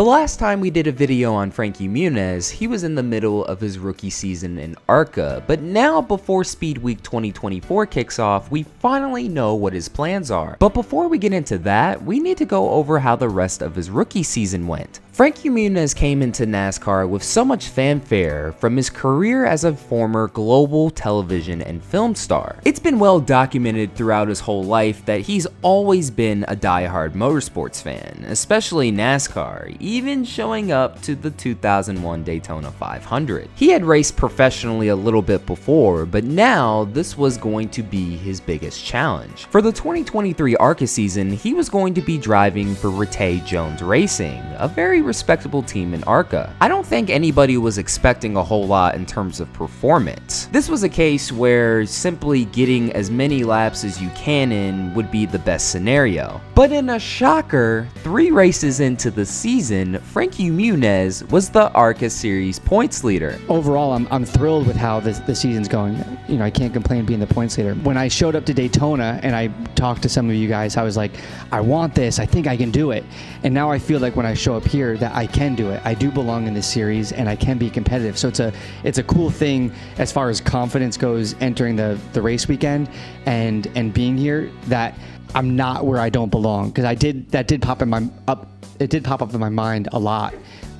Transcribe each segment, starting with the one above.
The last time we did a video on Frankie Muniz, he was in the middle of his rookie season in ARCA, but now before Speed Week 2024 kicks off, we finally know what his plans are. But before we get into that, we need to go over how the rest of his rookie season went. Frankie Muniz came into NASCAR with so much fanfare from his career as a former global television and film star. It's been well documented throughout his whole life that he's always been a diehard motorsports fan, especially NASCAR, even showing up to the 2001 Daytona 500. He had raced professionally a little bit before, but now this was going to be his biggest challenge. For the 2023 ARCA season, he was going to be driving for Rattay Jones Racing, a very respectable team in ARCA. I don't think anybody was expecting a whole lot in terms of performance. This was a case where simply getting as many laps as you can in would be the best scenario. But in a shocker, 3 races into the season, Frankie Muniz was the ARCA Series points leader. Overall, I'm thrilled with how the season's going. You know, I can't complain being the points leader. When I showed up to Daytona and I talked to some of you guys, I was like, I want this, I think I can do it. And now I feel like when I show up here that I can do it. I do belong in this series and I can be competitive. So it's a cool thing as far as confidence goes entering the race weekend and being here, that I'm not where I don't belong, because that did pop up in my mind a lot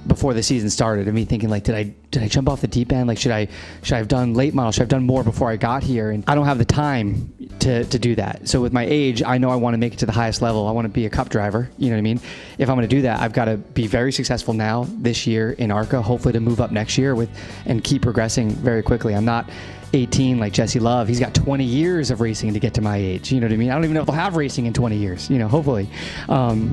before the season started, and me thinking like, did I jump off the deep end? Like, should I have done late model? Should I have done more before I got here? And I don't have the time to do that. So with my age, I know I want to make it to the highest level. I want to be a cup driver. You know what I mean? If I'm going to do that, I've got to be very successful now this year in ARCA, hopefully to move up next year and keep progressing very quickly. I'm not 18 like Jesse Love. He's got 20 years of racing to get to my age. You know what I mean? I don't even know if they'll have racing in 20 years. You know, hopefully,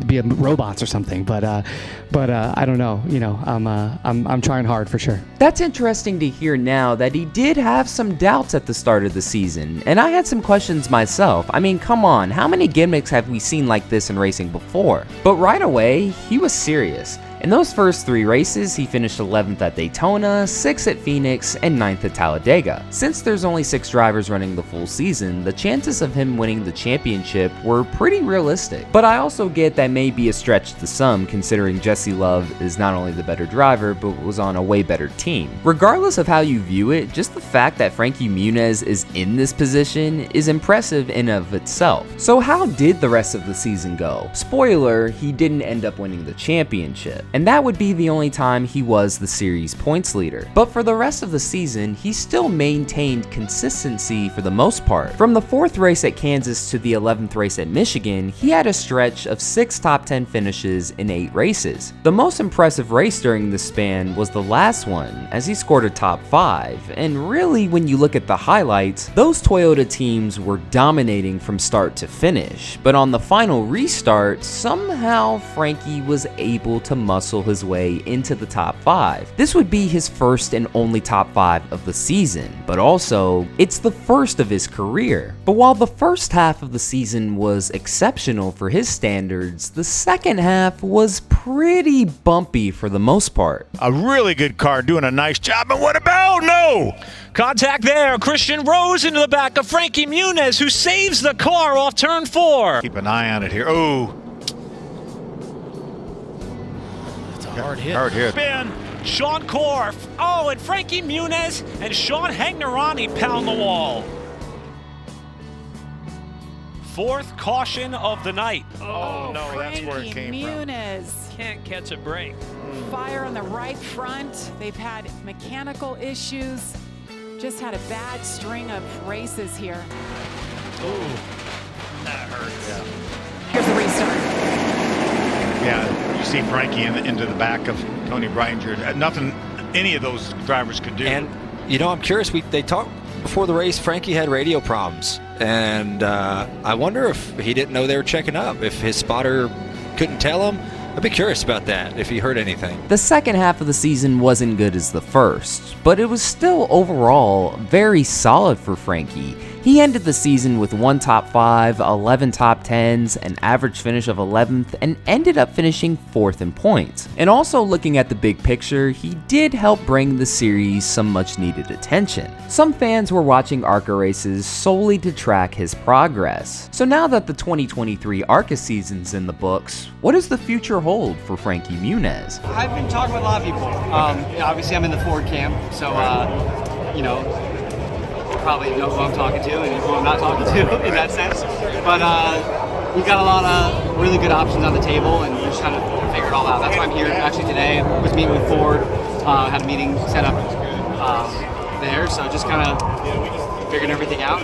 be robots or something. But I don't know. You know, I'm trying hard for sure. That's interesting to hear now that he did have some doubts at the start of the season, and I had some questions myself. I mean, come on, how many gimmicks have we seen like this in racing before? But right away, he was serious. In those first 3 races, he finished 11th at Daytona, 6th at Phoenix, and 9th at Talladega. Since there's only 6 drivers running the full season, the chances of him winning the championship were pretty realistic. But I also get that may be a stretch to some, considering Jesse Love is not only the better driver, but was on a way better team. Regardless of how you view it, just the fact that Frankie Muniz is in this position is impressive in of itself. So how did the rest of the season go? Spoiler, he didn't end up winning the championship, and that would be the only time he was the series points leader. But for the rest of the season, he still maintained consistency for the most part. From the 4th race at Kansas to the 11th race at Michigan, he had a stretch of 6 top 10 finishes in 8 races. The most impressive race during this span was the last one, as he scored a top 5, and really when you look at the highlights, those Toyota teams were dominating from start to finish. But on the final restart, somehow Frankie was able to muscle his way into the top 5. This would be his first and only top 5 of the season, but also it's the first of his career. But while the first half of the season was exceptional for his standards, the second half was pretty bumpy for the most part. A really good car doing a nice job, and what about no? Contact there. Christian Rose into the back of Frankie Muniz, who saves the car off turn 4. Keep an eye on it here. Oh. Hard hit. Hard hit. Spin. Sean Korf. Oh, and Frankie Muniz and Sean Hagnerani pound the wall. 4th caution of the night. Oh, no, that's where it came from. Muniz. Can't catch a break. Fire on the right front. They've had mechanical issues. Just had a bad string of races here. Ooh, that hurts. Yeah. Here's the restart. Yeah, you see Frankie into the back of Tony Breininger. Nothing any of those drivers could do. And, you know, I'm curious. They talked before the race, Frankie had radio problems. And I wonder if he didn't know they were checking up, if his spotter couldn't tell him. I'd be curious about that, if he heard anything. The second half of the season wasn't good as the first, but it was still overall very solid for Frankie. He ended the season with 1 top 5, 11 top 10s, an average finish of 11th, and ended up finishing 4th in points. And also looking at the big picture, he did help bring the series some much needed attention. Some fans were watching ARCA races solely to track his progress. So now that the 2023 ARCA season's in the books, what does the future hold for Frankie Muniz? I've been talking with a lot of people. Obviously, I'm in the Ford camp, so you probably know who I'm talking to and who I'm not talking to in that sense. But we've got a lot of really good options on the table, and we're just trying to figure it all out. That's why I'm here actually today. I was meeting with Ford, had a meeting set up there, so just kind of figuring everything out.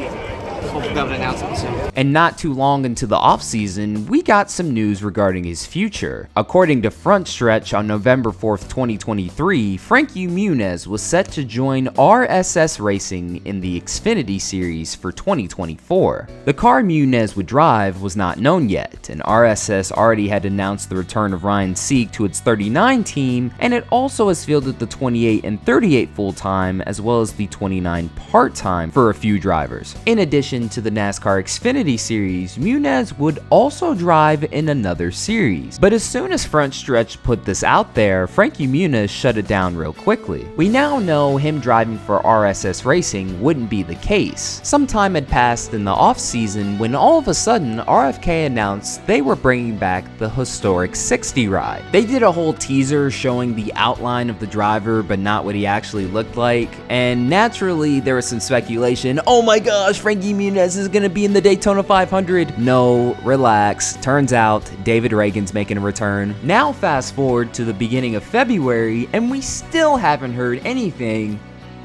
Hopefully we'll be able to announce it soon. And not too long into the offseason, we got some news regarding his future. According to Frontstrech on November 4th, 2023, Frankie Muniz was set to join RSS Racing in the Xfinity Series for 2024. The car Muniz would drive was not known yet, and RSS already had announced the return of Ryan Sieg to its 39 team, and it also has fielded the 28 and 38 full-time as well as the 29 part-time for a few drivers. In addition to the NASCAR Xfinity Series, Muniz would also drive in another series. But as soon as Frontstrech put this out there, Frankie Muniz shut it down real quickly. We now know him driving for RSS Racing wouldn't be the case. Some time had passed in the off-season when all of a sudden RFK announced they were bringing back the historic 60 ride. They did a whole teaser showing the outline of the driver but not what he actually looked like, and naturally there was some speculation, oh my gosh, Frankie Muniz is going to be in the Daytona 500. No, relax. Turns out David Reagan's making a return. Now fast forward to the beginning of February and we still haven't heard anything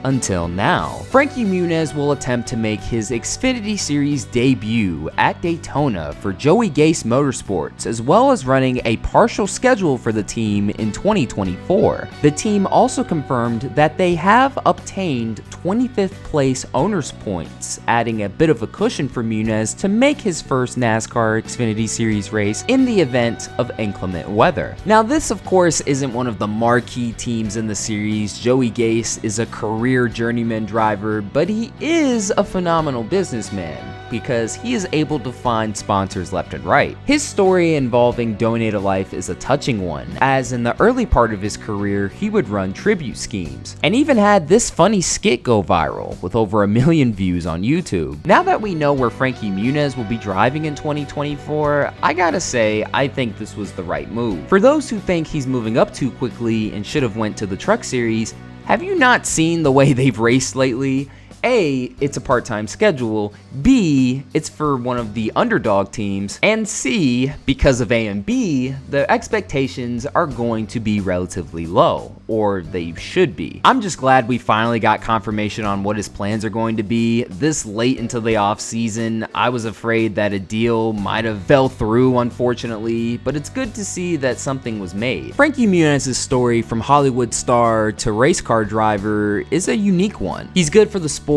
until now. Frankie Muniz will attempt to make his Xfinity Series debut at Daytona for Joey Gase Motorsports, as well as running a partial schedule for the team in 2024. The team also confirmed that they have obtained 25th place owners points, adding a bit of a cushion for Muniz to make his first NASCAR Xfinity Series race in the event of inclement weather. Now this of course isn't one of the marquee teams in the series. Joey Gase is a career journeyman driver, but he is a phenomenal businessman because he is able to find sponsors left and right. His story involving Donate a Life is a touching one, as in the early part of his career he would run tribute schemes, and even had this funny skit go viral with over 1 million views on YouTube. Now that we know where Frankie Muniz will be driving in 2024, I gotta say I think this was the right move. For those who think he's moving up too quickly and should have went to the Truck Series, have you not seen the way they've raced lately? A, it's a part-time schedule, B, it's for one of the underdog teams, and C, because of A and B, the expectations are going to be relatively low, or they should be. I'm just glad we finally got confirmation on what his plans are going to be. This late into the off-season, I was afraid that a deal might have fell through, unfortunately, but it's good to see that something was made. Frankie Muniz's story from Hollywood star to race car driver is a unique one. He's good for the sport.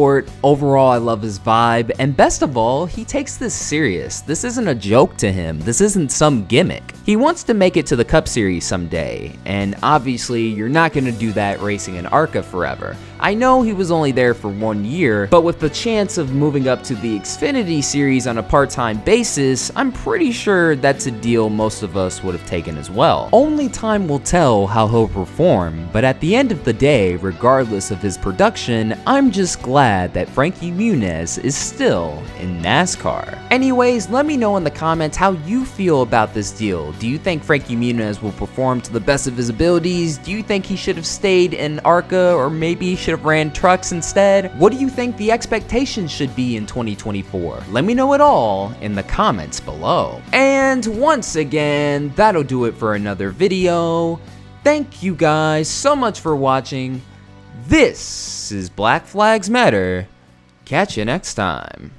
Overall, I love his vibe, and best of all, he takes this serious. This isn't a joke to him. This isn't some gimmick. He wants to make it to the Cup Series someday, and obviously, you're not going to do that racing in ARCA forever. I know he was only there for 1 year, but with the chance of moving up to the Xfinity Series on a part-time basis, I'm pretty sure that's a deal most of us would have taken as well. Only time will tell how he'll perform, but at the end of the day, regardless of his production, I'm just glad that Frankie Muniz is still in NASCAR. Anyways, let me know in the comments how you feel about this deal. Do you think Frankie Muniz will perform to the best of his abilities? Do you think he should have stayed in ARCA, or maybe should have ran trucks instead? What do you think the expectations should be in 2024? Let me know it all in the comments below. And once again, that'll do it for another video. Thank you guys so much for watching. This is Black Flags Matter. Catch you next time.